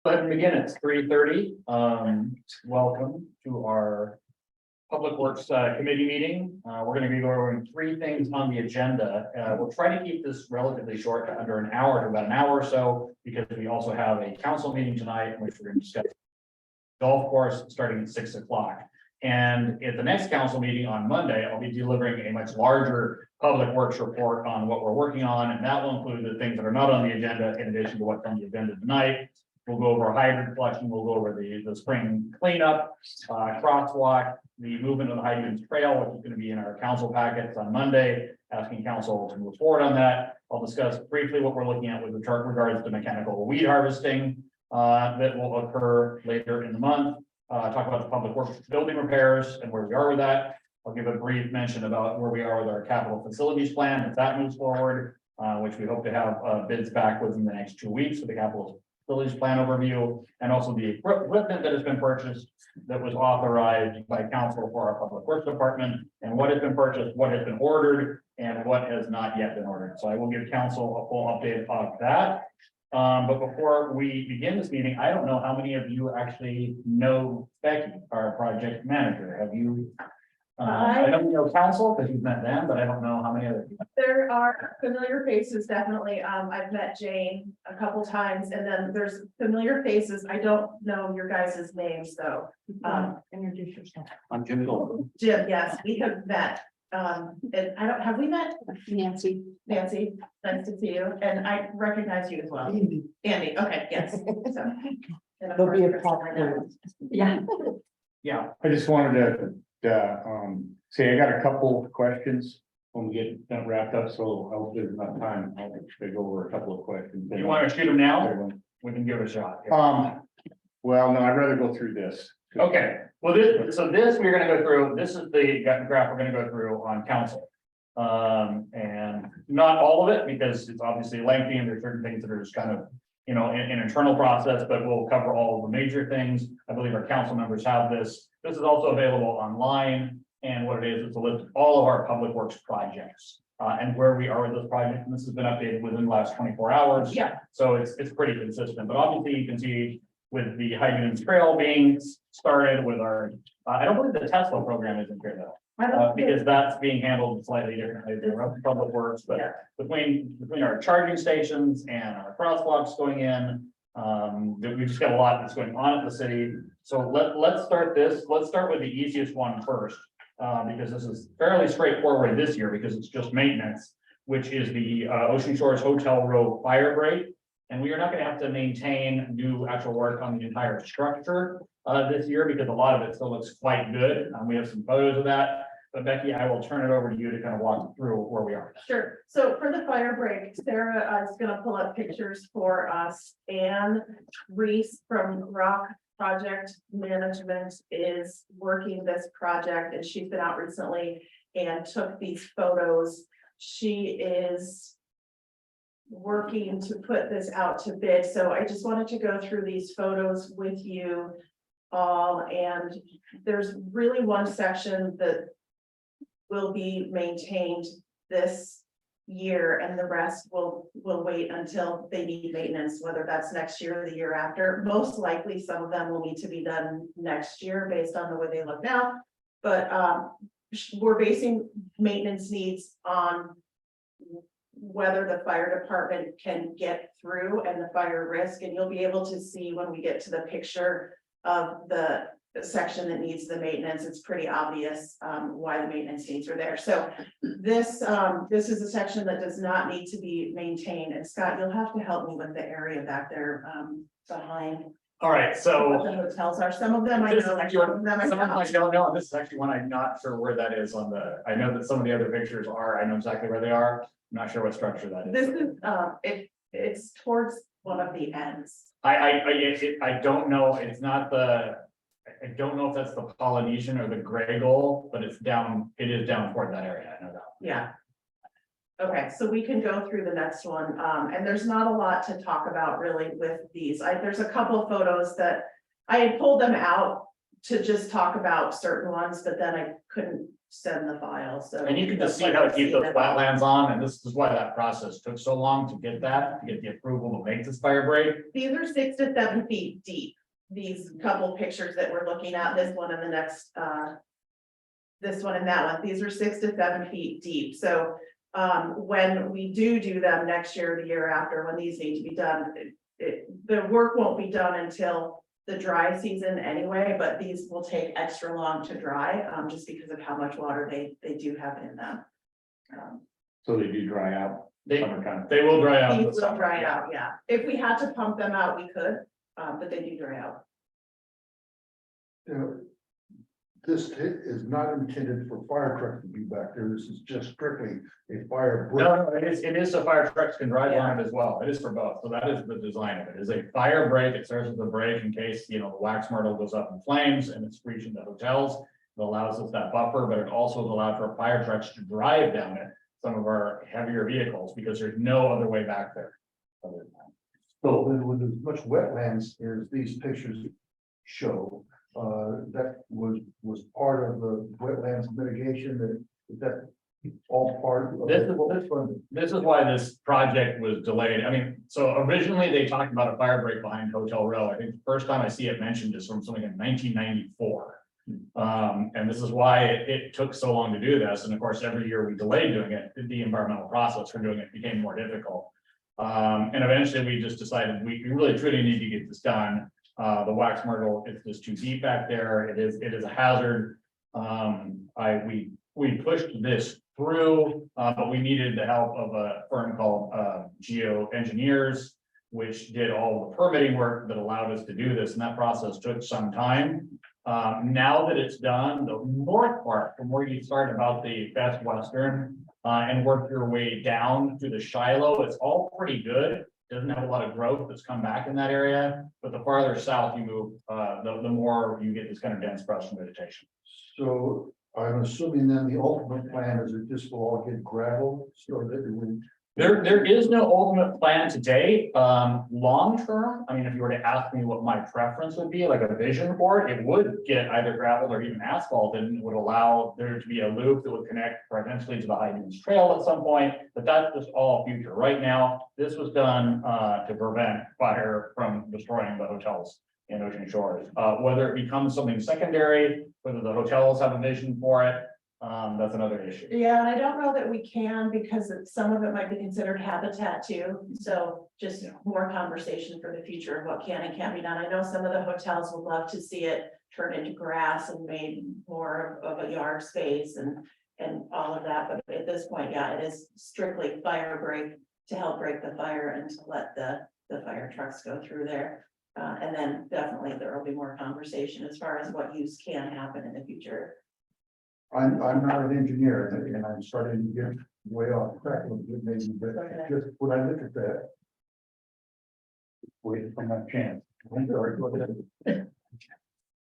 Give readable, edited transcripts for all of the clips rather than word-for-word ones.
Go ahead and begin. It's 3:30. Welcome to our Public Works Committee meeting. We're going to be going three things on the agenda. We'll try to keep this relatively short, to under an hour, to about an hour or so, because we also have a council meeting tonight, in which we're going to discuss golf course starting at 6 o'clock. And at the next council meeting on Monday, I'll be delivering a much larger public works report on what we're working on, and that will include the things that are not on the agenda, in addition to what's on the agenda tonight. We'll go over hydrant flushing, we'll go over the spring cleanup, crosswalk, the movement of the Hydrants Trail, which is going to be in our council packets on Monday, asking council to move forward on that. I'll discuss briefly what we're looking at with regards to mechanical weed harvesting that will occur later in the month. Talk about the public works building repairs and where we are with that. I'll give a brief mention about where we are with our capital facilities plan, if that moves forward, which we hope to have bids back within the next 2 weeks for the capital facilities plan overview, and also the equipment that has been purchased that was authorized by council for our public works department, and what has been purchased, what has been ordered, and what has not yet been ordered. So I will give council a full update of that. But before we begin this meeting, I don't know how many of you actually know Becky, our project manager. Have you? I don't know council because you've met them, but I don't know how many other people. There are familiar faces, definitely. I've met Jane a couple times, and then there's familiar faces. I don't know your guys' names though. Introduce yourself. I'm Jim Gold. Jim, yes, we have met. And have we met? Nancy. Nancy, nice to see you, and I recognize you as well. Andy, okay, yes. So, and of There'll be a course, pop quiz. Yeah. Yeah, I just wanted to say I got a couple of questions when we get done wrapped up, so I hope there's enough time. I'll go over a couple of questions. you want to shoot them now? We can give it a shot. Well, no, I'd rather go through this. Okay, well, this we're gonna go through, this is the graph we're gonna go through on council. And not all of it, because it's obviously lengthy and there's certain things that are just kind of, you know, an internal process, but we'll cover all of the major things. I believe our council members have this. This is also available online, and what it is, it's a list of all of our public works projects. And where we are with those projects, and this has been updated within the last 24 hours. Yeah, So it's pretty consistent, but obviously you can see with the Hydrants Trail being started with our, I don't believe the Tesla program is in here though. I don't. Because that's being handled slightly differently than the rest of Public Works, but Yeah. between our charging stations and our crosswalks going in. We just got a lot that's going on at the city. So let's start with the easiest one first. Because this is fairly straightforward this year because it's just maintenance, which is the Ocean Shores Hotel Row fire break. And we are not going to have to maintain new actual work on the entire structure this year because a lot of it still looks quite good. We have some photos of that. But Becky, I will turn it over to you to kind of walk through where we are. Sure. So for the fire break, Sarah is gonna pull up pictures for us. Anne Reese from Rock Project Management is working this project, and she's been out recently and took these photos. She is working to put this out to bid. So I just wanted to go through these photos with you all, and there's really one section that will be maintained this year, and the rest will wait until they need maintenance, whether that's next year or the year after. Most likely, some of them will need to be done next year based on the way they look now. But we're basing maintenance needs on whether the fire department can get through and the fire risk, and you'll be able to see when we get to the picture of the section that needs the maintenance. It's pretty obvious why the maintenance needs are there. So this is a section that does not need to be maintained. And Scott, you'll have to help me with the area back there behind All right, what so the hotels are. Some of them I this is know, actually some of them I some of them I don't. don't know, and this is actually one I'm not sure where that is on the, I know that some of the other pictures are, I know exactly where they are. I'm not sure what structure that is. This is it's towards one of the ends. I don't know, it's not I don't know if that's the Polynesian or the Gray Gull, but it is down toward that area, I know that. Yeah. Okay, so we can go through the next one, and there's not a lot to talk about really with these. There's a couple of photos that I had pulled them out to just talk about certain ones, but then I couldn't send the file, so. And you can just see how to keep those wetlands on, and this is why that process took so long to get that, to get the approval to make this fire break. These are 6 to 7 feet deep. These couple pictures that we're looking at, this one and the next, this one and that one, these are 6 to 7 feet deep. So when we do them next year, the year after, when these need to be done, the work won't be done until the dry season anyway, but these will take extra long to dry, just because of how much water they do have in them. So they do dry out They, summertime. they will dry out. in These the will summer. dry out, yeah. If we had to pump them out, we could, but they do dry out. This is not intended for fire trucks to be back there. This is just strictly a fire break. No, it is a fire trucks can drive on it as well. It is for both. So that is the design of it. It is a fire break. It serves as a break in case, the wax myrtle goes up in flames and it's reaching the hotels. It allows us that buffer, but it also is allowed for fire trucks to drive down it, some of our heavier vehicles, because there's no other way back there. other than that. So with as much wetlands as these pictures show, that was part of the wetlands mitigation that all part of This is why this project was delayed. I mean, so originally they talked about a fire break behind Hotel Row. I think the first time I see it mentioned is from something in 1994. And this is why it took so long to do this. And of course, every year we delayed doing it, the environmental process for doing it became more difficult. And eventually we just decided we really truly need to get this done. The wax myrtle is just too deep back there. It is a hazard. We pushed this through, but we needed the help of a firm called Geo Engineers, which did all the permitting work that allowed us to do this, and that process took some time. Now that it's done, the north part from where you start about the Best Western and work your way down to the Shiloh, it's all pretty good. Doesn't have a lot of growth that's come back in that area, but the farther south you move, the more you get this kind of dense brush and vegetation. So I'm assuming then the ultimate plan is that this will all get gravel so that it would. There is no ultimate plan today. Long term, I mean, if you were to ask me what my preference would be, like a vision for it, it would get either gravel or even asphalt, and would allow there to be a loop that would connect potentially to the High Dunes Trail at some point, but that's just all future. Right now, this was done to prevent fire from destroying the hotels in Ocean Shores. Whether it becomes something secondary, whether the hotels have a vision for it, that's another issue. Yeah, and I don't know that we can, because some of it might be considered habitat too, so just more conversation for the future of what can and can't be done. I know some of the hotels would love to see it turn into grass and made more of a yard space and all of that, but at this point, yeah, it is strictly fire break to help break the fire and to let the fire trucks go through there. And then definitely there will be more conversation as far as what use can happen in the future. I'm not an engineer and I'm starting to get way off track a little bit maybe, but just when I look at that. Waiting for my chance.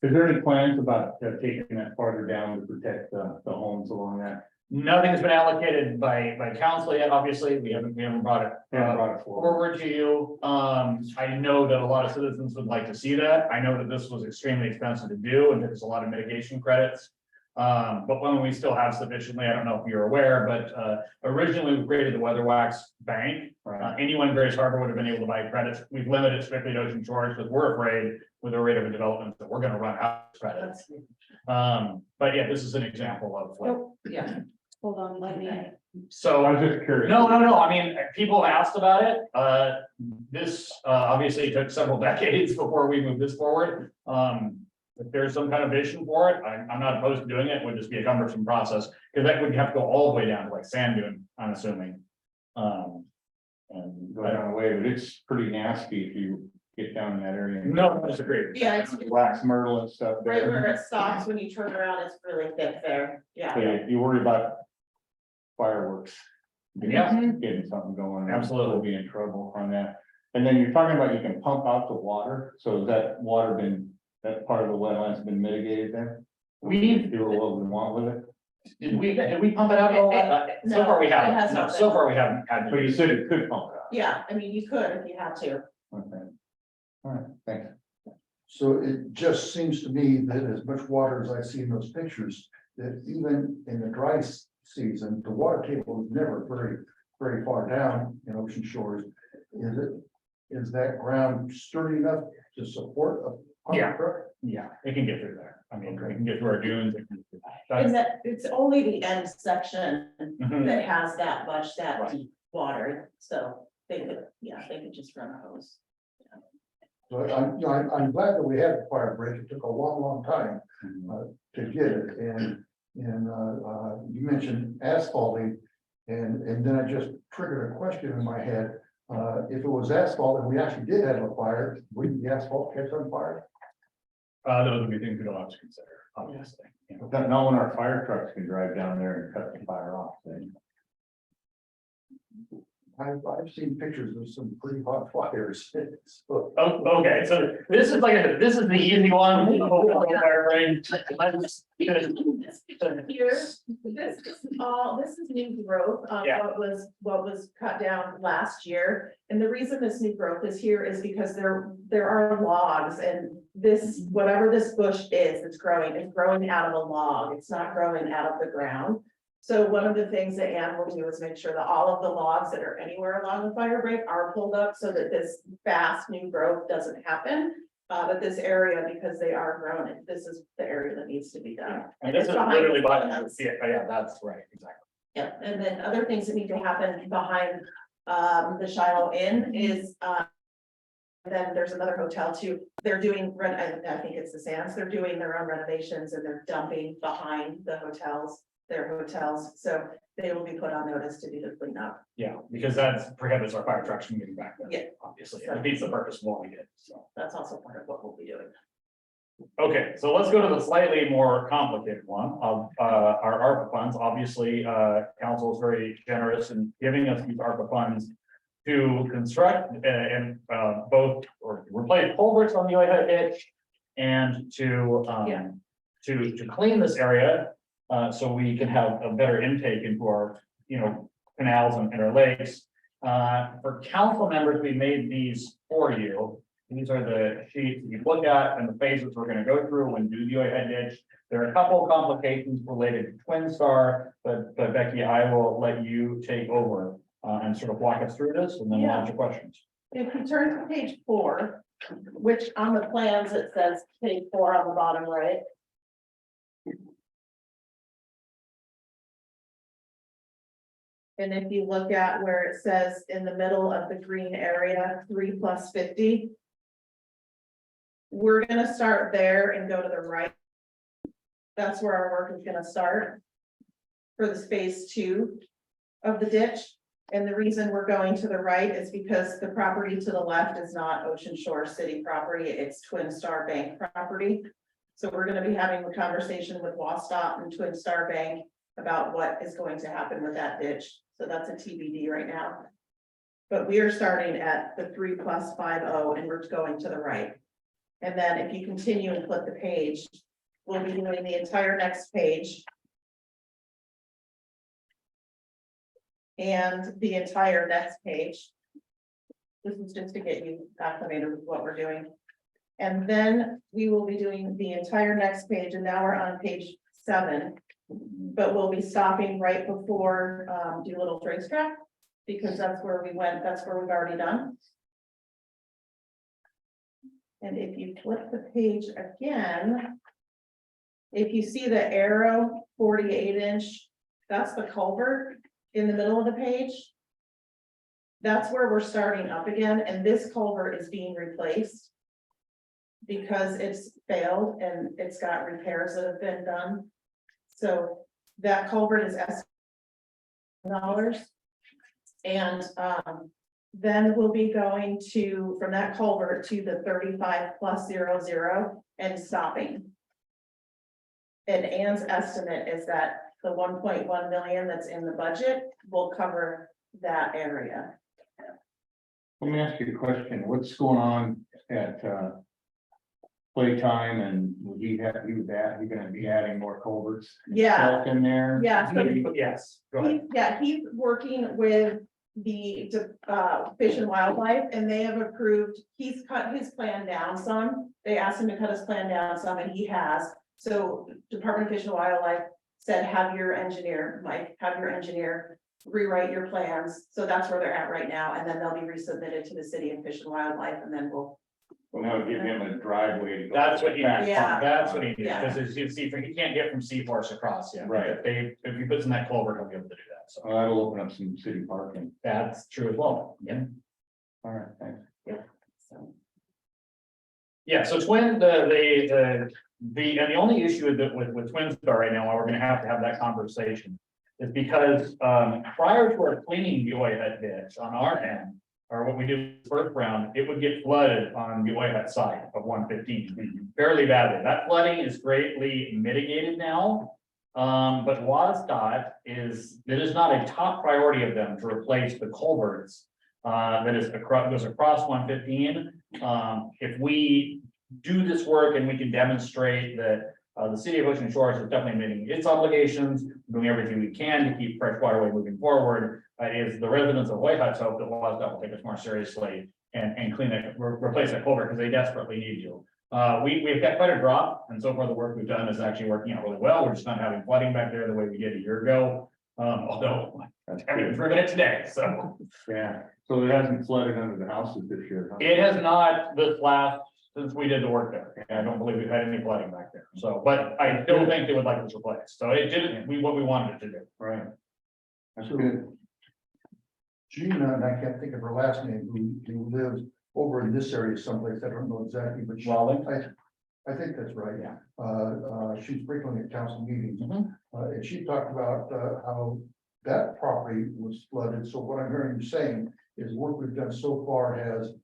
Is there any plans about taking that farther down to protect the homes along that? Nothing's been allocated by council yet, obviously. We haven't brought it Forward. forward to you. I know that a lot of citizens would like to see that. I know that this was extremely expensive to do and there's a lot of mitigation credits. But when we still have sufficiently, I don't know if you're aware, but originally we created the Weather Wax Bank. Anyone in Grace Harbor would have been able to buy credits. We've limited strictly to Ocean Shores because we're afraid with the rate of development that we're gonna run out of credits. But yeah, this is an example of like, Oh, yeah. Hold on, let me. so. I was just curious. No, I mean, people have asked about it. This obviously took several decades before we moved this forward. If there's some kind of vision for it, I'm not opposed to doing it. It would just be a cumbersome process, because that would have to go all the way down to like sand dune, I'm assuming. And Go down the way, but it's pretty nasty if you get down in that area. no, I disagree. Yeah, it's Wax myrtle and stuff right where there. it stops when you turn around, it's really thick there, yeah. So you worry about fireworks. Yeah. Getting something going. Absolutely. We'll be in trouble on that. And then you're talking about you can pump out the water, so has that water been, that part of the wetlands been mitigated then? We've, Do what we want with it? did we pump it out at all? So far we No, it haven't. has No, not so been. far we haven't had But you to. said it could pump it out. Yeah, I mean, you could if you had to. Okay. All right, thanks. So it just seems to me that as much water as I see in those pictures, that even in the dry season, the water table is never very far down in Ocean Shores. Is that ground sturdy enough to support a pump Yeah. truck? Yeah, it can get through there. I mean, we can get through our dunes. it can- And That's, that, it's only the end section Mhm. that has that much, that Right. deep water, so they could, yeah, they could just run a hose. So I'm glad that we had the fire break. It took a long time to get it, and you mentioned asphalting. And then I just triggered a question in my head. If it was asphalt and we actually did have a fire, wouldn't the asphalt catch on fire? those would be things we don't have to consider, obviously. you know. But not when our fire trucks can drive down there and cut the fire off. then. I've seen pictures of some pretty hot fires. So, Oh, okay, so this is like, this is the easy one. Here, this is all, this is new growth, Yeah. what was cut down last year. And the reason this new growth is here is because there are logs, and this, whatever this bush is, it's growing out of a log, it's not growing out of the ground. So one of the things that Ann will do is make sure that all of the logs that are anywhere along the fire break are pulled up so that this fast new growth doesn't happen. But this area, because they are grown, this is the area that needs to be done. And this it's is behind literally the by, fence. yeah, that's right, exactly. Yeah, and then other things that need to happen behind the Shiloh Inn is then there's another hotel too. They're doing I think it's the Sands, they're doing their own renovations and they're dumping behind the hotels, their hotels, so they will be put on notice to do the cleanup. Yeah, because that prohibits our fire trucks from getting back there. Yeah. Obviously, it defeats the purpose of what we did, so. That's also part of what we'll be doing. Okay, so let's go to the slightly more complicated one of our ARPA funds. Obviously, council is very generous in giving us these ARPA funds to construct and both or replace culverts on the Oihei ditch and to Yeah. to clean this area so we can have a better intake into our, canals and our lakes. For council members, we made these for you. These are the sheets that you look at and the phases we're gonna go through when do the Oihei ditch. There are a couple of complications related to Twin Star, but Becky, I will let you take over and sort of walk us through this and then we'll answer questions. If you turn to page 4, which on the plans, it says page 4 on the bottom right. And if you look at where it says in the middle of the green area, 3+50. We're gonna start there and go to the right. That's where our work is gonna start. For the phase 2 of the ditch. And the reason we're going to the right is because the property to the left is not Ocean Shore City property, it's Twin Star Bank property. So we're gonna be having a conversation with Wastot and Twin Star Bank about what is going to happen with that ditch. So that's a TBD right now. But we are starting at the 3+50 and we're going to the right. And then if you continue and flip the page, we'll be doing the entire next page. And the entire next page. This is just to get you acclimated with what we're doing. And then we will be doing the entire next page, and now we're on page 7. But we'll be stopping right before Doolittle Racetrack, because that's where we went, that's where we've already done. And if you flip the page again. If you see the arrow 48-inch, that's the culvert in the middle of the page. That's where we're starting up again, and this culvert is being replaced. Because it's failed and it's got repairs that have been done. So that culvert is $dollars. And then we'll be going from that culvert to the 35+00 and stopping. And Ann's estimate is that the 1.1 million that's in the budget will cover that area. Let me ask you a question. What's going on at Playtime, and would he gonna be adding more culverts? Yeah. In there? Yeah, so Yes, go ahead. he's working with the Fish and Wildlife, and they have approved, he's cut his plan down some. They asked him to cut his plan down some, and he has. So Department of Fish and Wildlife said, have your engineer, Mike, have your engineer rewrite your plans. So that's where they're at right now, and then they'll be resubmitted to the City of Fish and Wildlife, and then we'll. Well, now give him a driveway to go. That's what he needs, Yeah. that's what he needs, Yeah. because as you see, he can't get from Seaforth across yet. Right. If he puts in that culvert, he'll be able to do that, so Well, that'll open up some city parking. that's true as well, yeah. All right, thanks. So. Yeah, so Twin, and the only issue with Twin Star right now, why we're gonna have to have that conversation. Is because, prior to our cleaning the Oyhut ditch on our end, or what we do first round, it would get flooded on the Oyhut side of 115 fairly badly. That flooding is greatly mitigated now. But WASDOT it is not a top priority of them to replace the culverts. That is goes across 115. If we do this work and we can demonstrate that the city of Ocean Shores is definitely meeting its obligations, doing everything we can to keep fresh waterway moving forward. Is the residents of Whitehut's hope that WASDOT will take us more seriously and clean it, replace that culvert, because they desperately need to. We've got quite a drop, and so far the work we've done is actually working out really well. We're just not having flooding back there the way we did a year ago. Although That's I haven't good. driven it today, so. Yeah, so it hasn't flooded under the houses this year, huh? It has not since we did the work there. I don't believe we've had any flooding back there. So, but I still think they would like this replaced. So it didn't, what we wanted it to do. Right. That's So- good. Gina, and I can't think of her last name, who lives over in this area someplace, I don't know exactly, but she, I think that's right. Yeah. She's frequently at council meetings, Mhm. and she talked about, how that property was flooded, so what I'm hearing you saying is work we've done so far has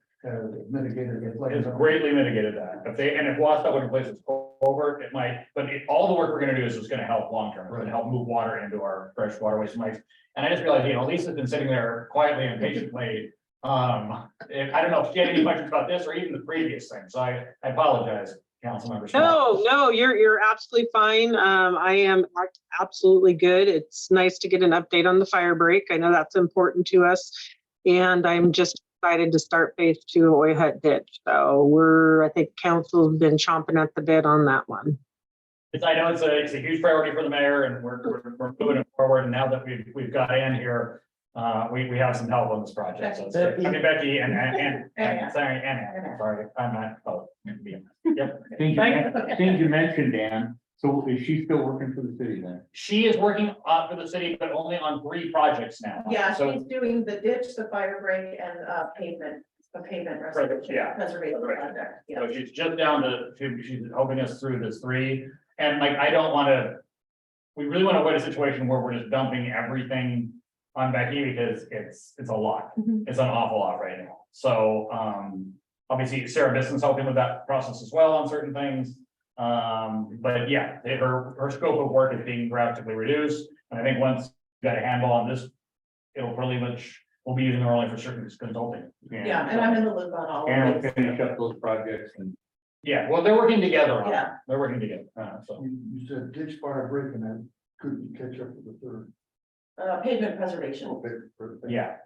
mitigated the flooding. It's greatly mitigated that. If WASDOT would replace its culvert, it might, but all the work we're gonna do is just gonna help long term. It's gonna help move water into our fresh waterways. And I just realized, Lisa's been sitting there quietly and patiently. I don't know if she had any questions about this or even the previous thing, so I apologize, council members. No, you're absolutely fine. I am absolutely good. It's nice to get an update on the fire break. I know that's important to us. And I'm just excited to start phase 2 of Oyhut Ditch. So I think council's been chomping at the bit on that one. I know it's a huge priority for the mayor, and we're moving it forward, and now that we've got Ann here, we have some help on this project. So it's good. I mean, Becky and sorry, Ann, sorry, I'm not, yep. Things you mentioned, Dan, so is she still working for the city then? She is working for the city, but only on 3 projects now. Yeah, So she's doing the ditch, the fire break, and the pavement restoration. yeah. Preservation project, yeah. So she's just down to, she's helping us through this 3, and I don't wanna. We really wanna avoid a situation where we're just dumping everything on Becky, because it's a lot. Mhm. It's an awful lot right now. So, obviously Sarah Bisson's helping with that process as well on certain things. But yeah, her scope of work is being drastically reduced, and I think once we got a handle on this, it'll pretty much, we'll be using her only for certain consulting. Yeah, and I'm in the loop on all And of we'll these. finish up those projects and. Yeah, well, they're working together on it. Yeah. They're working together, so. You said ditch fire break, and I couldn't catch up with the third. Pavement preservation. Yeah.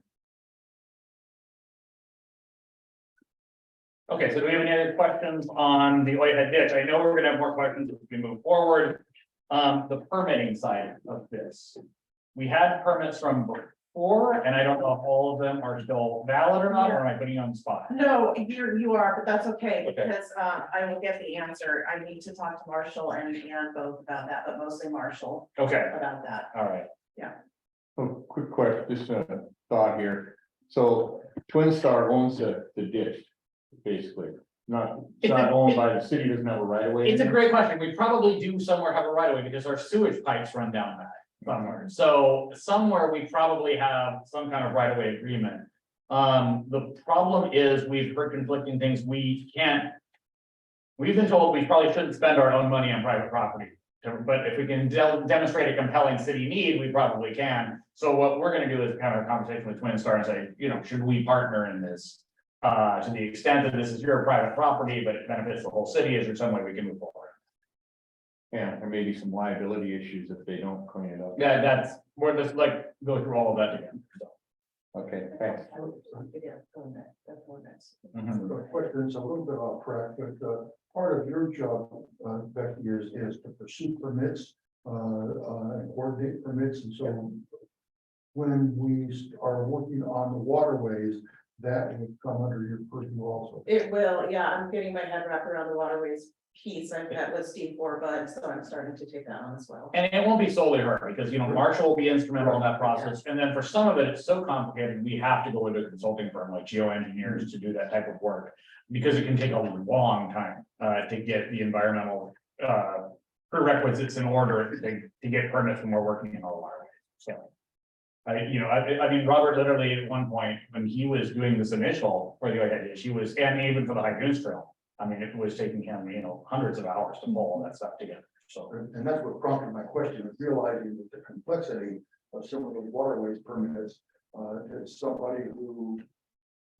Okay, so do we have any other questions on the Oyhut ditch? I know we're gonna have more questions as we move forward. The permitting side of this. We had permits from before, and I don't know if all of them are still valid or not, or am I putting you on the spot? No, you are, but that's okay, Okay. because I will get the answer. I need to talk to Marshall and Ann both about that, but mostly Marshall Okay, about that. all right. Oh, quick question, just a thought here. So Twin Star owns the ditch, basically, it's not owned by the city, doesn't have a right of way. It's a great question. We probably do somewhere have a right of way, because our sewage pipes run down that somewhere. So somewhere we probably have some kind of right of way agreement. The problem is we've heard conflicting things. We've been told we probably shouldn't spend our own money on private property. But if we can demonstrate a compelling city need, we probably can. So what we're gonna do is have a conversation with Twin Star and say, should we partner in this? To the extent that this is your private property, but it benefits the whole city, is there some way we can move forward? Yeah, there may be some liability issues if they don't clean it up. Yeah, that's, we're just go through all of that again. So. Okay, thanks. Mhm. The question is a little bit off track, but part of your job, Becky, is to pursue permits and coordinate permits, and so when we are working on the waterways, that would come under your purview also. It will, yeah, I'm getting my head wrapped around the waterways piece. I've met with Steve Forbud, so I'm starting to take that on as well. And it won't be solely her, because, you know, Marshall will be instrumental in that process, and then for some of it, it's so complicated, we have to go with a consulting firm like geoengineers to do that type of work. Because it can take a long time, to get the environmental, prerequisites in order to get permits when we're working in all waterways, so. I mean, Robert literally at one point, when he was doing this initial, for the OHID, she was, and even for the High Dunes Trail. I mean, it was taking him, you know, hundreds of hours to pull all that stuff together, so. And that's what prompted my question, is realizing the complexity of some of the waterways permits, as somebody who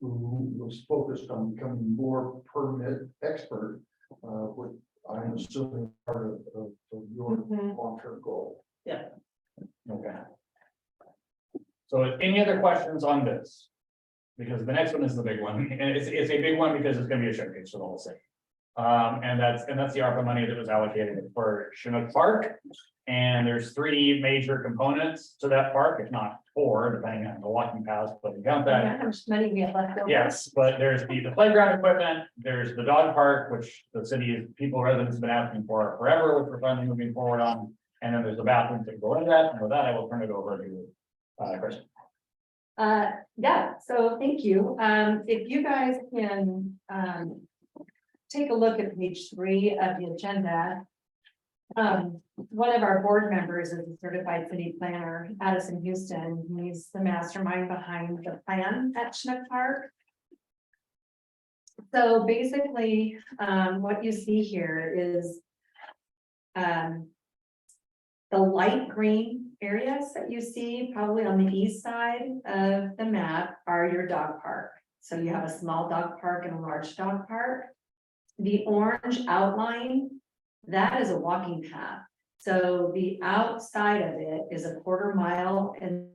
was focused on becoming more permit expert, what I'm assuming part of your Mhm. long-term goal. Okay. So any other questions on this? Because the next one is the big one, and it's a big one because it's gonna be a showcase for the whole city. And that's the ARPA money that was allocated for Chinook Park. And there's 3 major components to that park, if not 4, depending on the walking paths, but we count that. How much money we have left over? Yes, but there's the playground equipment, there's the dog park, which the city, residents have been asking for forever, which we're finally moving forward on. And then there's the bathrooms that go into that, and with that, I will turn it over to Chris. Yeah, so thank you. If you guys can, take a look at page 3 of the agenda. One of our board members is a certified city planner, Addison Houston. He's the mastermind behind the plan at Chinook Park. So basically, what you see here is the light green areas that you see probably on the east side of the map are your dog park. So you have a small dog park and a large dog park. The orange outline, that is a walking path. So the outside of it is a 1/4 mile and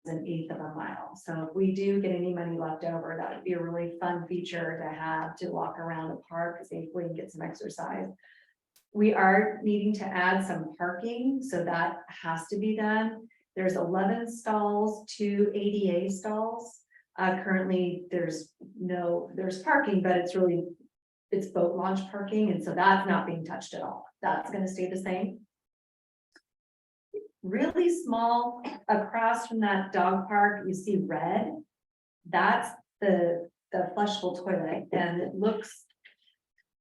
an 1/8 of a mile. So if we do get any money left over, that would be a really fun feature to have to walk around the park safely and get some exercise. We are needing to add some parking, so that has to be done. There's 11 stalls, 2 ADA stalls. Currently, there's parking, but it's boat launch parking, and so that's not being touched at all. That's gonna stay the same. Really small, across from that dog park, you see red. That's the flushable toilet, and it looks.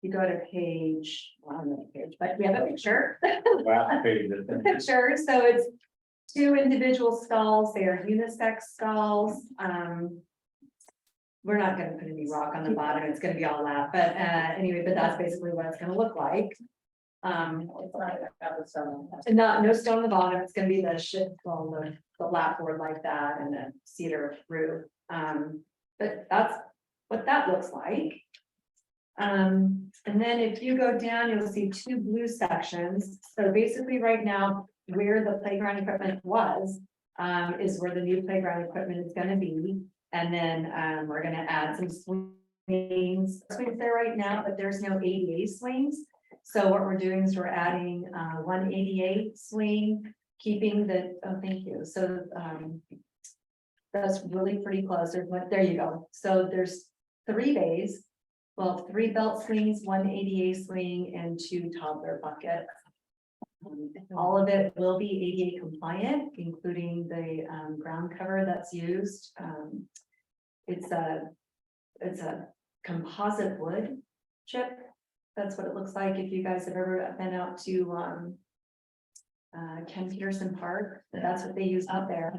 You go to page, well, I'm not page, but we have a picture. Last page. Picture, so it's 2 individual stalls, they are unisex stalls. We're not gonna put any rock on the bottom, it's gonna be all that, but anyway, but that's basically what it's gonna look like. It's not about the sun. And no stone on the bottom, it's gonna be the the lap board like that and a cedar roof. But that's what that looks like. And then if you go down, you'll see 2 blue sections. So basically right now, where the playground equipment was, is where the new playground equipment is gonna be. And then, we're gonna add some swings there right now, but there's no ADA swings. So what we're doing is we're adding, 1 ADA swing, keeping the, oh, thank you. So, that's really pretty close. There you go. So there's 3 bays. Well, 3 belt swings, 1 ADA swing, and 2 toddler buckets. All of it will be ADA compliant, including the ground cover that's used. It's a composite wood chip. That's what it looks like. If you guys have ever been out to Ken Peterson Park, that's what they use out there.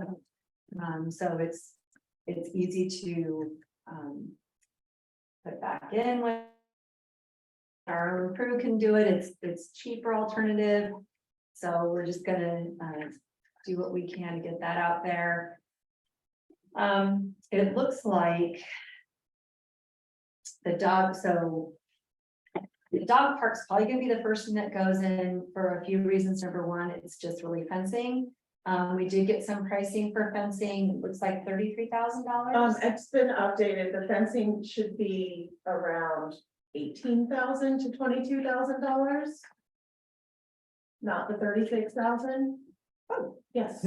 So it's easy to put back in when our own crew can do it. It's cheaper alternative. So we're just gonna do what we can to get that out there. It looks like the dog park's probably gonna be the first thing that goes in for a few reasons. Number one, it's just really fencing. We did get some pricing for fencing. It looks like $33,000. It's been updated. The fencing should be around $18,000 to $22,000. not the 36,000. Oh, yes.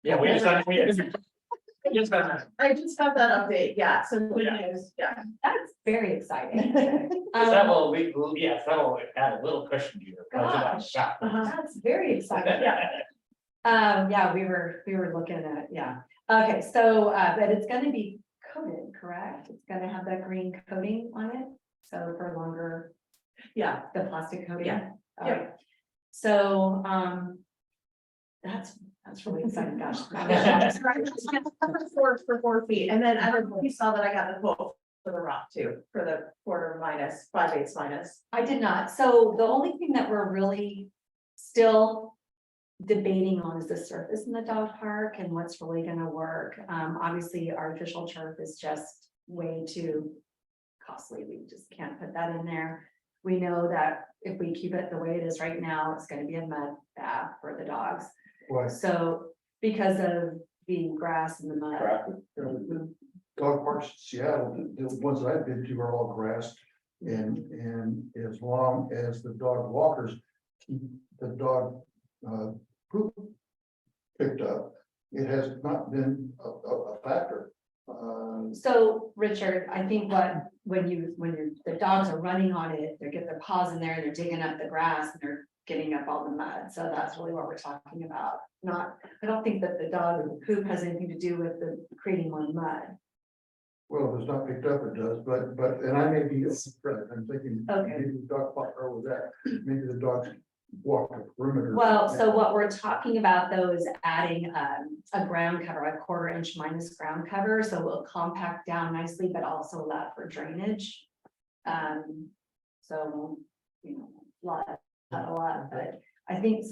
Yeah, we just, we just got- I just got that update, yeah, so good news, yeah. That's very exciting. that will, yes, that will add a little cushion to your budget. Gosh. Yeah. That's very exciting. Yeah, we were looking at, yeah. Okay, so, but it's gonna be coated, correct? It's gonna have that green coating on it, so for longer, Yeah, the plastic coating. Yeah. Okay. So, that's really exciting, gosh. for 4 feet, and then I don't know if you saw that I got the quote for the rock too, for the quarter minus, 5/8 minus. I did not. So the only thing that we're really still debating on is the surface in the dog park and what's really gonna work. Obviously, artificial turf is just way too costly. We just can't put that in there. We know that if we keep it the way it is right now, it's gonna be a mud bath for the dogs. Right. So because of the grass and the mud. Traffic. The dog parks in Seattle, the ones that I've been to are all grass. And as long as the dog walkers keep the dog poop picked up, it has not been a factor. So Richard, I think the dogs are running on it, they get their paws in there, they're digging up the grass and they're getting up all the mud. So that's really what we're talking about. I don't think that the dog poop has anything to do with the creating more mud. Well, if it's not picked up, it does, but, and I may be, I'm thinking, Okay. maybe the dog park or that, maybe the dogs walk the perimeter. Well, so what we're talking about though is adding a ground cover, a 1/4 inch minus ground cover, so it will compact down nicely, but also allow for drainage. So, you know, not a lot, but I think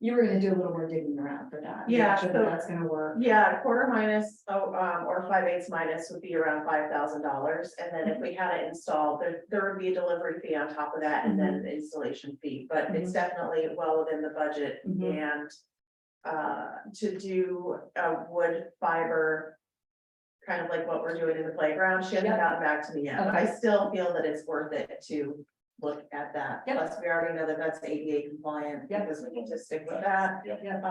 you were gonna do a little more digging around for that. Yeah, Make sure so- that's gonna work. Yeah, quarter minus, or 5/8 minus would be around $5,000, and then if we had it installed, there would be a delivery fee on top of that, and then the installation fee, but it's definitely well within the budget, Mhm. and to do a wood fiber, kind of like what we're doing in the playground, she hasn't Yep. gotten back to me yet, but I Okay. still feel that it's worth it to look at that. Yep. Plus, we already know that that's ADA compliant, Yep. because we need to stick with that. Yep.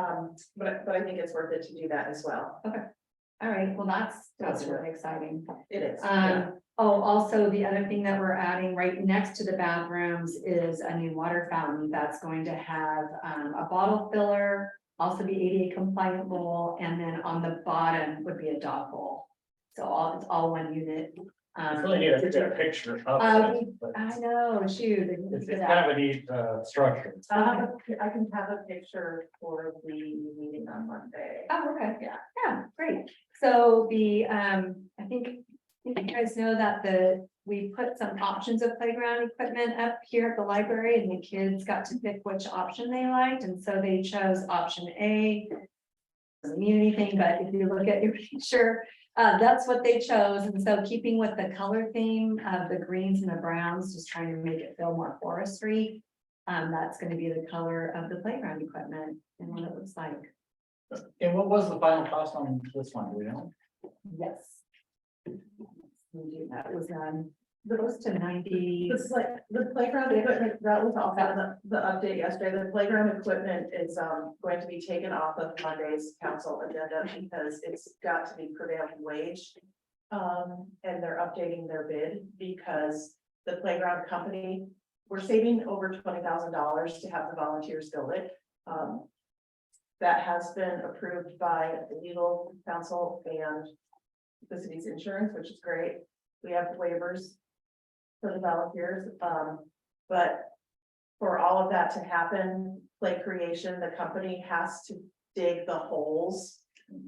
But I think it's worth it to do that as well. All right, well, that's really exciting. It is. Yeah. Also the other thing that we're adding right next to the bathrooms is a new water fountain that's going to have a bottle filler, also be ADA compliant bowl, and then on the bottom would be a dog bowl. So it's all one unit. It's really neat to get a picture of it, but I know, shoot. it's kind of a neat structure. I can have a picture for the meeting on Monday. Oh, okay, yeah, great. So I think you guys know that we put some options of playground equipment up here at the library and the kids got to pick which option they liked. And so they chose option A. Doesn't mean anything, but if you look at your picture, that's what they chose. And so keeping with the color theme of the greens and the browns, just trying to make it feel more forestry. That's going to be the color of the playground equipment and what it looks like. And what was the final cost on this one, do we know? Yes. We do, that was close to 90. This is like, the playground equipment, that was also the update yesterday, the playground equipment is going to be taken off of Monday's council agenda because it's got to be prevailing wage. And they're updating their bid because the playground company, we're saving over $20,000 to have the volunteers build it. That has been approved by the legal counsel and the city's insurance, which is great. We have waivers for the volunteers, but for all of that to happen, Play Creation, the company has to dig the holes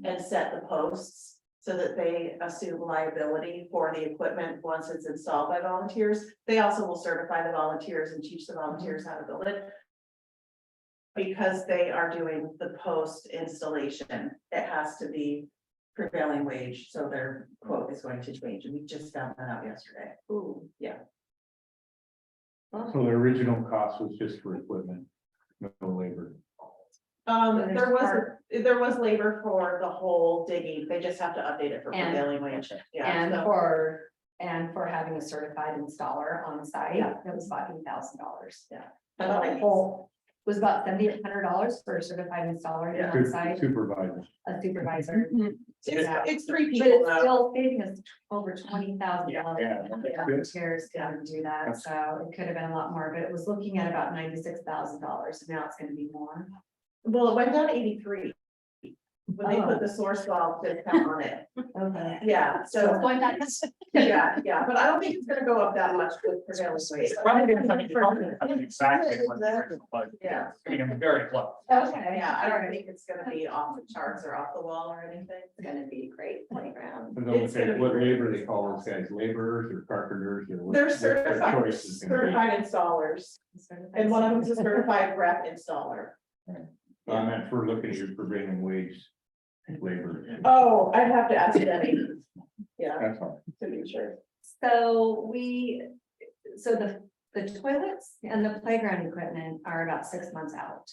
and set the posts so that they assume liability for the equipment once it's installed by volunteers. They also will certify the volunteers and teach the volunteers how to build it. Because they are doing the post installation, it has to be prevailing wage, so their quote is going to change, and we just found that out yesterday. Ooh, yeah. So the original cost was just for equipment, no labor. There was labor for the whole digging, they just have to update it for And- prevailing wage, yeah. And so- for And for having a certified installer on site, it was about $8,000. Yeah. And the whole was about $7,800 for a certified installer Yeah. on site, Supervisor. a supervisor. It's three But people it's now. still saving us over $20,000. Yeah. Chairs to do that, so it could have been a lot more, but it was looking at about $96,000, now it's gonna be more. Well, it went down to 83. When they Oh. put the source valve discount on it. Okay. Yeah, So so, it's going back. yeah, but I don't think it's gonna go up that much with prevailing wage. Probably gonna come in exactly what the original budget. Yeah. It's gonna be very close. Okay, Yeah, I don't think it's gonna be off the charts or off the wall or anything. It's gonna be a great playground. And then It's gonna be what great. labor they call those guys, laborers or carpenters or what? They're what their certified, choice is gonna be. certified installers, and one of them's a certified rep installer. I meant for looking at your prevailing wage labor. Oh, I'd have to ask Denny. Yeah, That's all. to be sure. So the toilets and the playground equipment are about 6 months out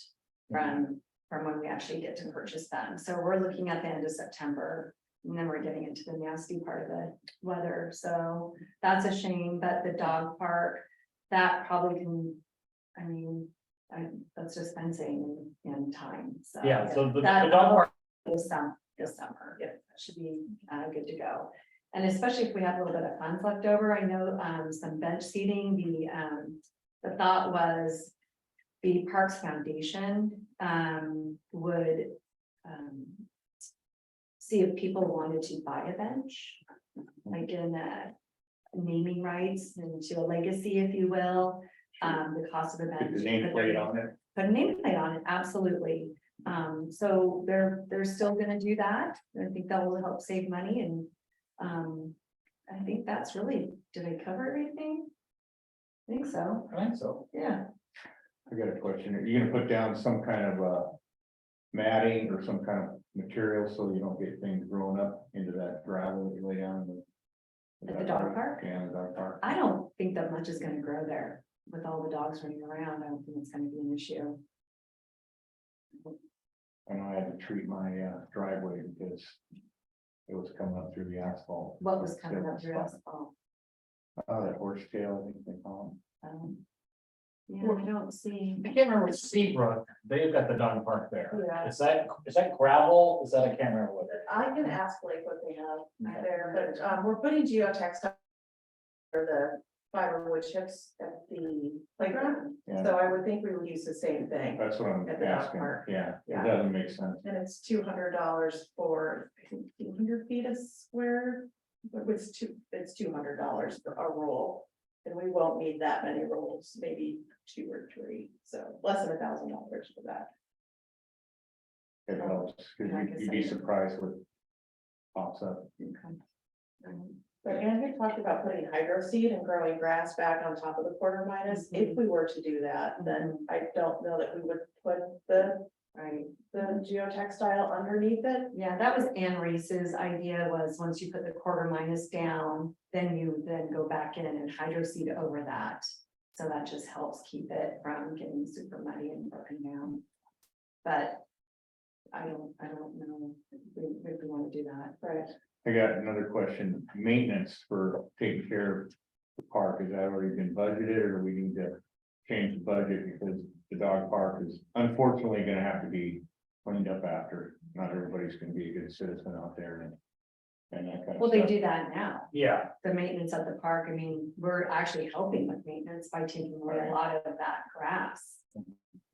from when we actually get to purchase them. So we're looking at the end of September. And then we're getting into the nasty part of the weather, so that's a shame, but the dog park, that probably can, I mean, that's just fencing and time, so. Yeah, so the That- dog park, This summer, yeah, that should be good to go. And especially if we have a little bit of funds left over, I know some bench seating, the thought was the Parks Foundation would see if people wanted to buy a bench, like in naming rights and to a legacy, if you will, the cost of the bench. Put the nameplate on it. Put a nameplate on it, absolutely. So they're still gonna do that. I think that will help save money and, I think that's really, did I cover everything? I think so, I think so. yeah. I got a question. Are you gonna put down some kind of matting or some kind of material so you don't get things growing up into that gravel that you lay down? At the dog park? Yeah, the dog park. I don't think that much is gonna grow there with all the dogs running around. I don't think it's gonna be an issue. I know I had to treat my driveway because it was coming up through the asphalt. What was coming up through asphalt? That horsetail, I think they call Yeah, I don't see. I can't remember with Seabrook, they've got the dog park there. Yeah. Is that gravel? Is that, I can't remember what it I can ask Blake what they have there, but we're putting geotextile for the fiber wood chips at the playground. Yeah. So I would think we would use the same is. thing. That's what I'm At the dog asking. park. Yeah, Yeah. it doesn't make sense. And it's $200 for, I think, 200 feet a square. But it's $200 for a roll. And we won't need that many rolls, maybe 2 or 3, so less than $1,000 for that. It helps, because Like I you'd be said. surprised what pops up. But Andrew talked about putting hydro seed and growing grass back on top of the quarter minus. If we were to do that, then I don't know that we would put the geotextile underneath it. Yeah, that was Anne Reese's idea was once you put the quarter minus down, then you go back in and hydro seed over that. So that just helps keep it from getting super muddy and broken down. But I don't know if we want to do that. Right. I got another question. Maintenance for taking care of the park, has that already been budgeted or do we need to change the budget because the dog park is unfortunately gonna have to be cleaned up after. Not everybody's gonna be a good citizen out there and that kind of Well, they stuff. do that now. Yeah, The maintenance of the park, I mean, we're actually helping with maintenance by taking away a lot of that grass.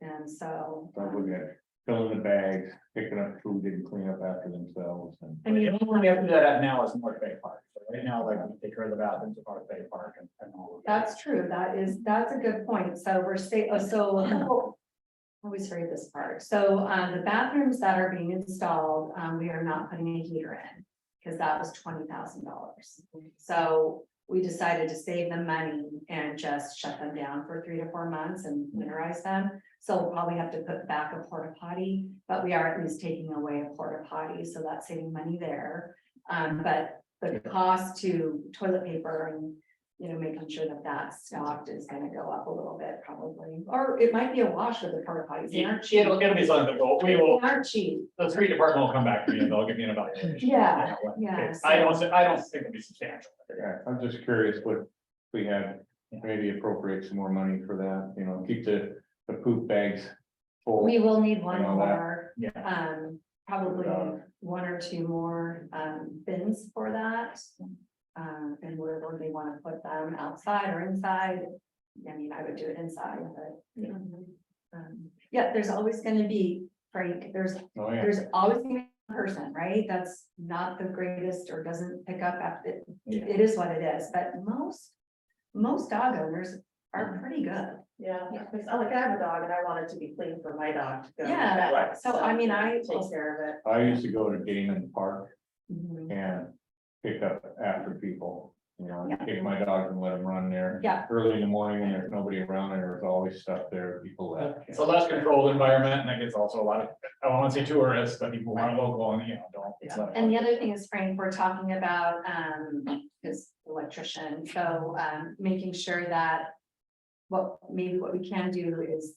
And so. So we're gonna fill in the bags, picking up food, didn't clean up after themselves and. I mean, the only one we have to do that at now is North Bay Park. So right now, like, we take care of the bathrooms at North Bay Park and all of that. that's true. That's a good point. So we're so. I always forget this part. So the bathrooms that are being installed, we are not putting a heater in. Because that was $20,000. So we decided to save the money and just shut them down for 3 to 4 months and winterize them. So we'll probably have to put back a porta potty, but we are at least taking away a porta potty, so that's saving money there. But the cost to toilet paper and, making sure that that stocked is gonna go up a little bit probably, or it might be a wash with the porta potties. They aren't cheap. It'll be something that we They will, aren't cheap. the street department will come back to me and they'll give me an evaluation. Yeah, You know, yeah, it's- I don't think it'll be substantial. Yeah, I'm just curious what we had, maybe appropriate some more money for that, keep the poop bags full. We will need one You know that. more, Yeah. probably Yeah. one or two more, bins for that. And wherever they wanna put them, outside or inside. I mean, I would do it inside, but. Yeah, there's always gonna be, Frank, there's Oh, yeah. always gonna be a person, right? That's not the greatest or doesn't pick up after, Yeah. it is what it is, but most dog owners are pretty good. Yeah, because like I have a dog and I want it to be clean for my dog to go. Yeah, right. so I mean, I. Take care of it. I used to go to Damon Park Mhm. and pick up after people, Yeah. take my dogs and let them run there. Yeah. Early in the morning when there's nobody around and there's always stuff there, people left. It's a less controlled environment and it gets also a lot of, I don't want to say tourists, but people who aren't local and, don't. it's not- And the other thing is, Frank, we're talking about, his electrician, so, making sure that. What we can do is.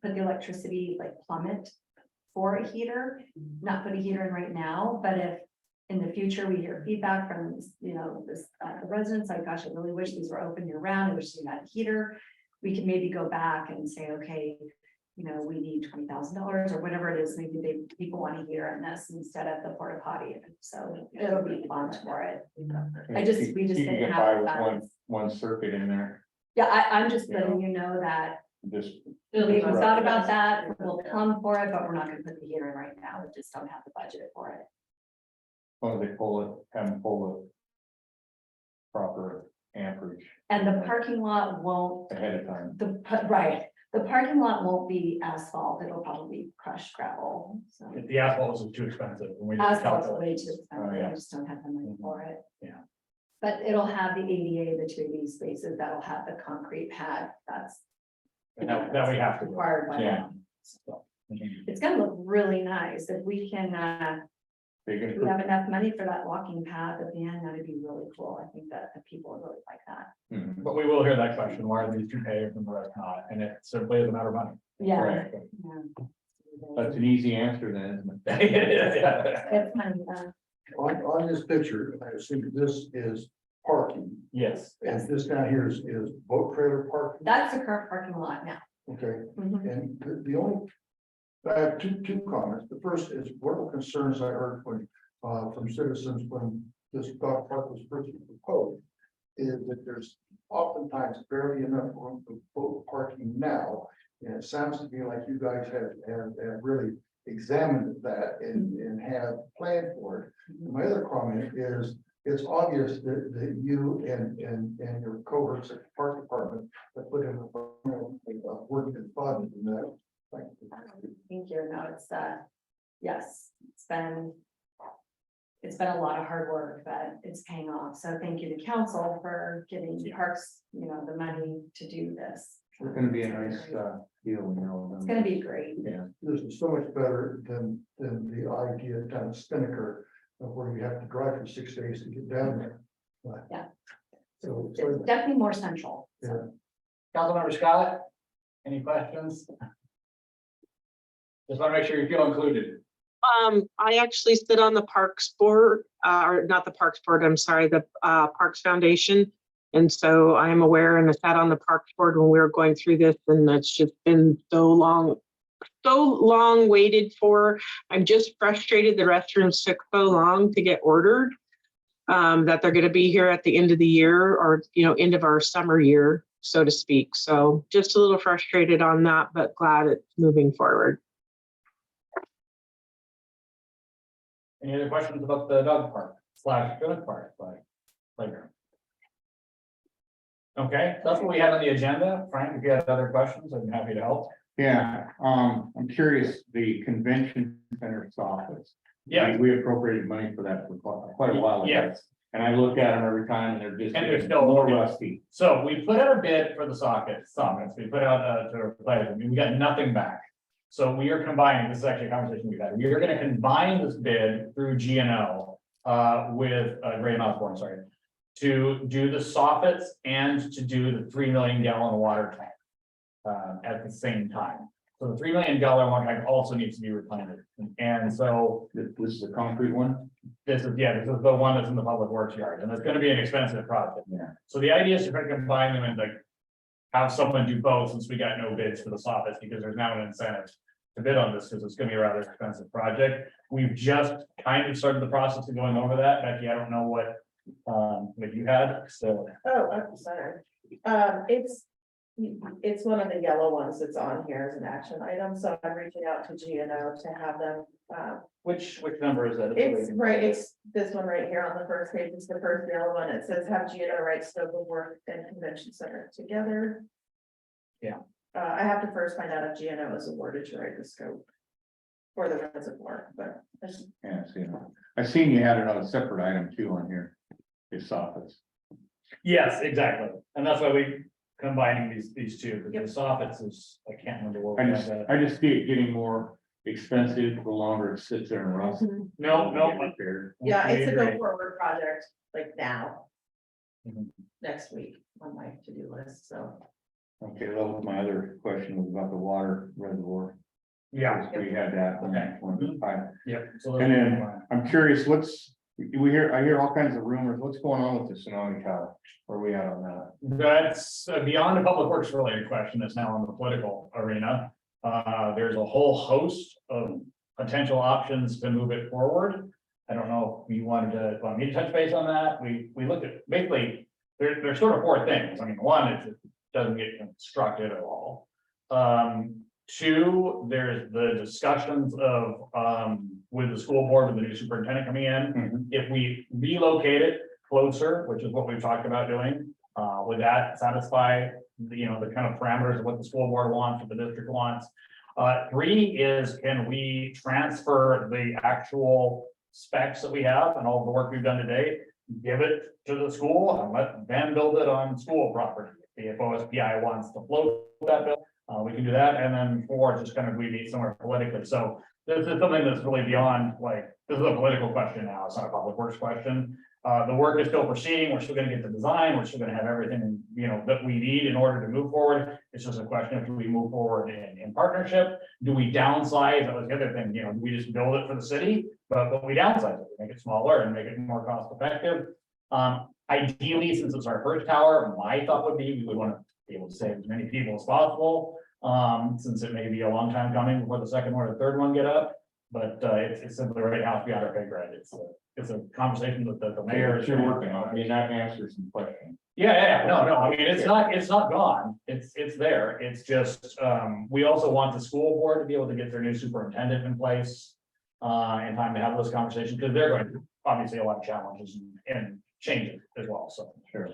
Put the electricity, like plumb it for a heater, not put a heater in right now, but if. In the future, we hear feedback from, this, the residents, like, gosh, I really wish these were open year round, I wish we had a heater. We could maybe go back and say, okay, we need $20,000 or whatever it is, maybe people want a heater in this instead of the porta potty, so it'll be fun for it. I just- we just You can didn't get have by the with balance. one circuit in there, Yeah, I'm just letting you know that just. we thought about that, we'll plumb for it, but we're not gonna put the heater in right now, we just don't have the budget for it. As long as they pull it, have them pull it. Proper amperage And the parking lot won't, ahead of time. the parking lot won't be asphalt, it'll probably be crushed gravel, so. The asphalt was too expensive. when we did the Asphalt's calculation. way too expensive, yeah. I just don't have the money for it. Yeah. But it'll have the ADA, the 280 spaces, that'll have the concrete pad, that's. And that we have to. do. Required by Yeah. law. So, It's gonna look really nice, if we can, They if can we have enough money for that walking path at the end, that'd be really cool, I think that the people would really like that. Mhm. But we will hear that question, why are these two paved and the rest not? And it simply is a matter of money. Yeah. Right. Yeah. That's an easy answer then, isn't it? Yeah. It's money, On this picture, I assume this is parking, Yes, and this down here is boat trailer parking, that's the current parking lot now. okay? Mhm. And the only, I have two comments. The first is one of the concerns I heard from citizens when this dog park was first proposed. Is that there's oftentimes barely enough room for boat parking now. And it sounds to me like you guys have really examined that and have planned for it. My other comment is, it's obvious that you and your cohorts at the park department have put in a work and thought into that. Thank you. Thank you, no, it's, yes, it's been a lot of hard work, but it's paying off, so thank you to council for giving parks, the money to do this. It's gonna be a nice deal, It's gonna be great. Yeah, This is so much better than the idea down at Spinnaker, where you have to drive for 6 days to get down there. Yeah. So, It's definitely more central. so. Councilmember Scott, any questions? Just want to make sure you feel included. I actually sit on the Parks Board, or not the Parks Board, I'm sorry, the Parks Foundation. And so I am aware and I sat on the Parks Board when we were going through this, and it's just been so long waited for. I'm just frustrated the restrooms took so long to get ordered. That they're gonna be here at the end of the year, or, end of our summer year, so to speak. So just a little frustrated on that, but glad it's moving forward. Any other questions about the dog park / Spinnaker Park playground? Okay, that's what we had on the agenda. Frank, if you had other questions, I'm happy to help. yeah, I'm curious, the convention center office. Yeah, We appropriated money for that for quite a while ago. Yes. And I look at them every time and they're just. And they're still more working. rusty. so we put out a bid for the sockets, we put out to replace them, we got nothing back. So we are combining, this is actually a conversation we've had, we are gonna combine this bid through GNO with Gray and Osborne, sorry. to do the soffits and to do the 3 million gallon water tank. At the same time. So the 3 million gallon water tank also needs to be replanted. And so This is a concrete one? this is the one that's in the public works yard, and it's gonna be an expensive project. Yeah. So the idea is to try to combine them and like. Have someone do both, since we got no bids for the soffits, because there's now an incentive to bid on this, because it's gonna be a rather expensive project. We've just kind of started the process of going over that. Becky, I don't know what you had, so. Oh, I'm sorry. It's one of the yellow ones that's on here as an action item, so I'm reaching out to GNO to have them, Which number is that? it's right, it's this one right here on the first page, it's the first yellow one, it says have GNO write scope of work and convention center together. Yeah. I have to first find out if GNO is awarded to write the scope. For the reservoir, but there's- Yeah, I seen you had another separate item too on here. It's office. Yes, exactly, and that's why we combining these two, Yep. because the soffits is, I can't remember what. I we just, had. I just see it getting more expensive the longer it sits there and rusts. No, Repaired. Yeah, we it's a go agree. forward project, like now. Mhm. Next week on my to-do list, so. Okay, that was my other question was about the water reservoir. Yeah, We had that. Okay. One. yep. So And then I'm curious, I hear all kinds of rumors. What's going on with the tsunami tower? Where are we at on that? That's beyond the public works related question, that's now in the political arena. There's a whole host of potential options to move it forward. I don't know if you want me to touch base on that. We looked at, basically, there's sort of four things. I mean, one, it doesn't get constructed at all. Two, there's the discussions of, with the school board, with the new superintendent coming in. If we relocate it closer, which is what we've talked about doing, would that satisfy the kind of parameters of what the school board wants, what the district wants? Three is, can we transfer the actual specs that we have and all the work we've done today, give it to the school and let them build it on school property? If OSPI wants to float that bill, we can do that. And then four, just kind of we meet somewhere politically. So this is something that's really beyond, like, this is a political question now. It's not a public works question. The work is still proceeding. We're still gonna get the design. We're still gonna have everything, that we need in order to move forward. It's just a question of, do we move forward in partnership? Do we downsize? That was the other thing, do we just build it for the city? But we downsize it, make it smaller and make it more cost effective. Ideally, since it's our first tower, my thought would be, we would want to be able to save as many people as possible. Since it may be a long time coming before the second or the third one get up. But it's simply right now, we got our big red. It's a conversation with the mayor. You're working on, I mean, that answers some questions. Yeah, no, I mean, it's not gone, it's there, it's just, we also want the school board to be able to get their new superintendent in place. In time to have those conversations, because they're going to, obviously, a lot of challenges and changes as well, so. Sure.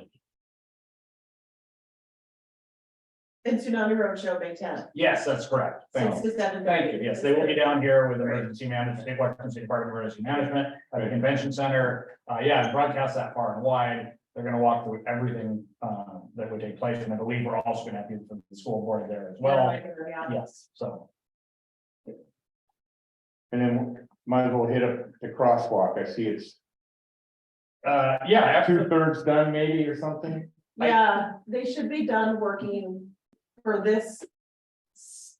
And Tsunami Roadshow, May 10th, Yes, that's correct. 6 to 7. Thank you. Yes, they will be down here with emergency management, State Washington State Department of Emergency Management at the convention center. Yeah, broadcast that far and wide. They're gonna walk through everything that would take place, and I believe we're also gonna have people from the school board there as well. Yeah. Yes, so. And then might as well hit up the crosswalk. I see it's Yeah, actually, 2/3 done maybe or something. Yeah, they should be done working for this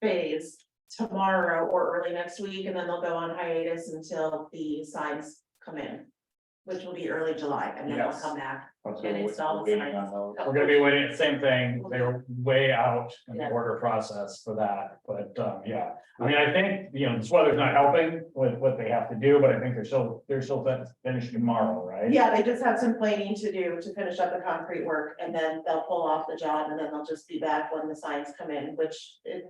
phase tomorrow or early next week, and then they'll go on hiatus until the signs come in. Which will be early July, and then they'll Yes. come back. Also, And install the waiting on signs. those. we're gonna be waiting, same thing. They're way out in the Yeah. order process for that, but yeah. I mean, I think, this weather's not helping with what they have to do, but I think they're still set to finish tomorrow, right? Yeah, they just have some planing to do to finish up the concrete work, and then they'll pull off the job, and then they'll just be back when the signs come in, which at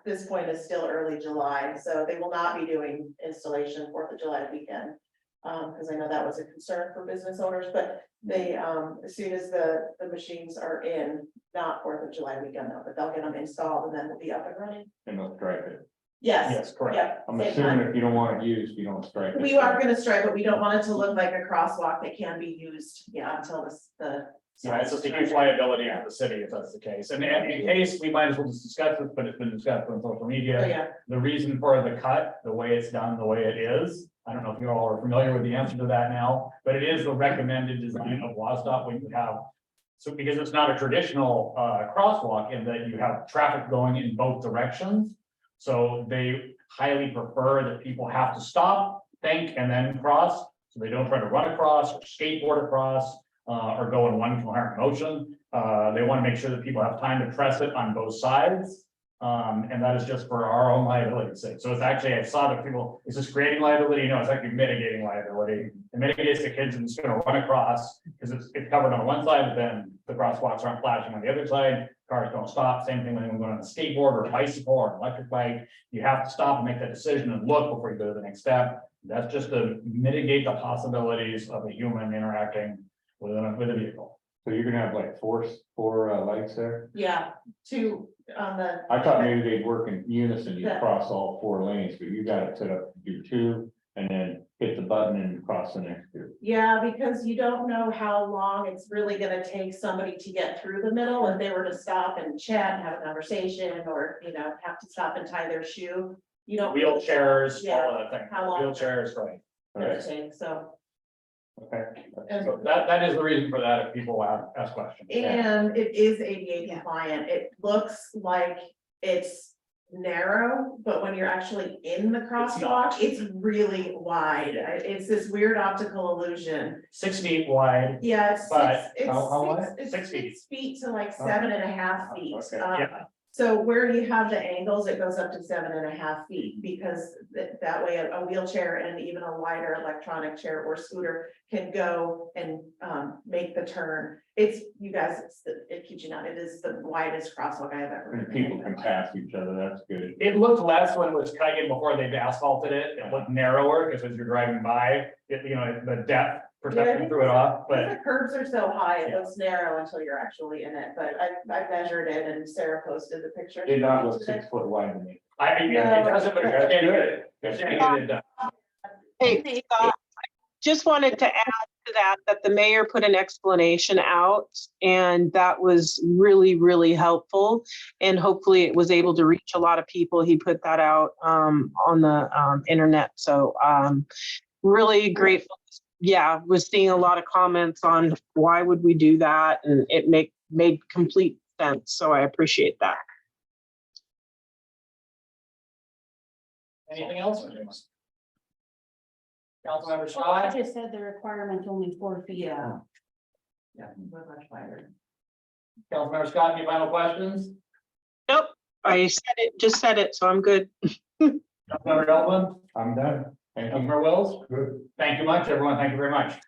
this point is still early July, so they will not be doing installation 4th of July weekend. Because I know that was a concern for business owners, but they, as soon as the machines are in, not 4th of July weekend though, but they'll get them installed and then we'll be up and running. And they'll strike it. Yes, Yes, correct. yeah. I'm same assuming time. if you don't want it used, you don't strike it. We are gonna strike, but we don't want it to look like a crosswalk that can be used, until the. Yeah, it's just a huge liability on the city if that's the case. And in case, we might as well just discuss it, but it's been discussed on social So, media. yeah, The reason for the cut, the way it's done, the way it is I don't know if you all are familiar with the answer to that now, but it is the recommended design of Wasdot when you have. So because it's not a traditional crosswalk in that you have traffic going in both directions. So they highly prefer that people have to stop, think, and then cross. So they don't try to run across or skateboard across or go in one coherent motion. They want to make sure that people have time to press it on both sides. And that is just for our own liability's sake. So it's actually, I saw that people, is this creating liability? No, it's actually mitigating liability. It mitigates the kids and it's gonna run across because it's covered on one side, but then the crosswalks aren't flashing on the other side. Cars don't stop. Same thing when you're going on a skateboard or a bicycle or an electric bike. You have to stop and make that decision and look before you go to the next step. That's just to mitigate the possibilities of a human interacting with a vehicle. So you're gonna have like four lights there? Yeah, two on the. I thought maybe they'd work in unison, you Yeah. cross all 4 lanes, but you got it set up to do 2 and then hit the button and cross the next 2. Yeah, because you don't know how long it's really gonna take somebody to get through the middle, if they were to stop and chat and have a conversation, or, you know, have to stop and tie their shoe. You don't. Wheelchairs, Yeah, all of that thing. how long- Wheelchairs, right. gonna take, so. Okay. So that is the reason for that, if people ask questions. And it is ADA compliant. It looks like it's narrow, but when you're actually in the crosswalk, it's really wide. It's this weird optical illusion. 6 feet wide. Yeah, it's But six, how wide? it's 6 feet. 6 feet to like 7.5 feet. Okay, yeah. So where you have the angles, it goes up to 7.5 feet, because that way a wheelchair and even a wider electronic chair or scooter can go and make the turn. It's, you guys, it keeps you not, it is the widest crosswalk I have ever. And people can pass each other, that's good. It looked less when it was cut in before they've asphalted it. It looked narrower because as you're driving by, you know, the depth perception threw it off, but The curbs are so high, it Yeah. looks narrow until you're actually in it, but I measured it and Sarah posted the picture. Did not look 6 foot wide to me. it doesn't, but I can't get it. I can't get it done. Hey, Scott, just wanted to add to that the mayor put an explanation out, and that was really, really helpful. And hopefully it was able to reach a lot of people. He put that out on the internet. So really grateful. Yeah, was seeing a lot of comments on why would we do that, and it made complete sense. So I appreciate that. Anything else? Councilmember I Scott? just said the requirement's only 4 feet. Yeah, we're much wider. Councilmember Scott, any final questions? Nope, I just said it, so I'm good. Councilmember Eldon? I'm done. Thank you. Councilmember Wills? Good. Thank you much, everyone. Thank you very much.